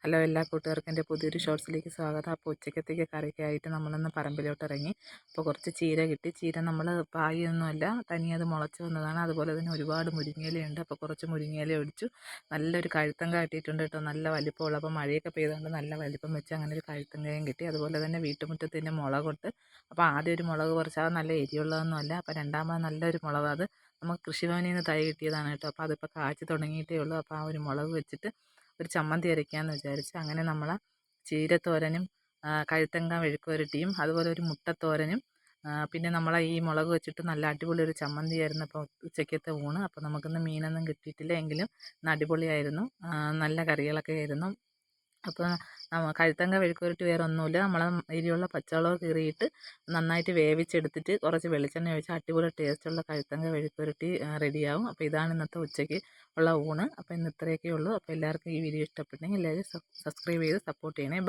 Hello, എല്ലാ കൂട്ടുകാർക്കും എൻ്റെ പുതിയൊരു ഷോർട്സിലേക്ക് സ്വാഗതം. അപ്പോൾ ഉച്ചക്കത്തേക്ക് കറിക്കായിട്ട് നമ്മളൊന്ന് പറമ്പിലോട്ട് ഇറങ്ങി. അപ്പോൾ കുറച്ച് ചീര കിട്ടി. ചീര നമ്മൾ പായൊന്നുമല്ല, തനിയെ അത് മുളച്ച് വന്നതാണ്. അതുപോലെ തന്നെ ഒരുപാട് മുരിങ്ങയിലയുണ്ട്. അപ്പോൾ കുറച്ച് മുരിങ്ങയില ഒടിച്ചു. നല്ലൊരു കഴുത്തങ്ക കിട്ടിയിട്ടുണ്ട് കേട്ടോ, നല്ല വലിപ്പമുള്ള. അപ്പോൾ മഴയൊക്കെ പെയ്തുകൊണ്ട് നല്ല വലിപ്പം വെച്ച് അങ്ങനെ ഒരു കഴുത്തങ്കയും കിട്ടി. അതുപോലെ തന്നെ വീട്ടുമുറ്റത്തിൻ്റെ മുളകൊട്ട്. അപ്പോൾ ആദ്യം ഒരു മുളക് പറിച്ചാൽ നല്ല എരിയുള്ളതൊന്നുമല്ല. അപ്പോൾ രണ്ടാമത് നല്ലൊരു മുളക്, അത് നമുക്ക് കൃഷിഭവനിൽ നിന്ന് തൈ കിട്ടിയതാണ് കേട്ടോ. അപ്പോൾ അതിപ്പോൾ കായ്ച്ച് തുടങ്ങിയിട്ടേ ഉള്ളൂ. അപ്പോൾ ആ ഒരു മുളക് വെച്ചിട്ട് ഒരു ചമ്മന്തി അരയ്ക്കാമെന്ന് വിചാരിച്ചു. അങ്ങനെ നമ്മൾ ചീരത്തോരനും കഴുത്തങ്ക മെഴുക്കുവരട്ടിയും അതുപോലെ ഒരു മുട്ടത്തോരനും പിന്നെ നമ്മളെ ഈ മുളക് വെച്ചിട്ട് നല്ല അടിപൊളി ഒരു ചമ്മന്തിയായിരുന്നു അപ്പോൾ ഉച്ചക്കത്തെ ഊണ്. അപ്പോൾ നമുക്കിന്ന് മീനൊന്നും കിട്ടിയിട്ടില്ല, എങ്കിലും ഇന്ന് അടിപൊളിയായിരുന്നു. നല്ല കറികളൊക്കെ ആയിരുന്നു. അപ്പോൾ കഴുത്തങ്ക മെഴുക്കുവരട്ടി വേറെ ഒന്നുമില്ല, നമ്മളെ എരിയുള്ള പച്ചമുളക് കീറിയിട്ട് നന്നായിട്ട് വേവിച്ചെടുത്തിട്ട് കുറച്ച് വെളിച്ചെണ്ണ ഒഴിച്ച് അടിപൊളി ടേസ്റ്റുള്ള കഴുത്തങ്ക മെഴുക്കുവരട്ടി റെഡിയാവും. അപ്പോൾ ഇതാണ് ഇന്നത്തെ ഉച്ചയ്ക്ക് ഉള്ള ഊണ്. അപ്പോൾ ഇന്ന് ഇത്രയൊക്കെ ഉള്ളൂ. അപ്പോൾ എല്ലാവർക്കും ഈ വീഡിയോ ഇഷ്ടപ്പെട്ടെങ്കിൽ എല്ലാവരും സബ്സ്ക്രൈബ് ചെയ്ത് സപ്പോർട്ട് ചെയ്യണേ.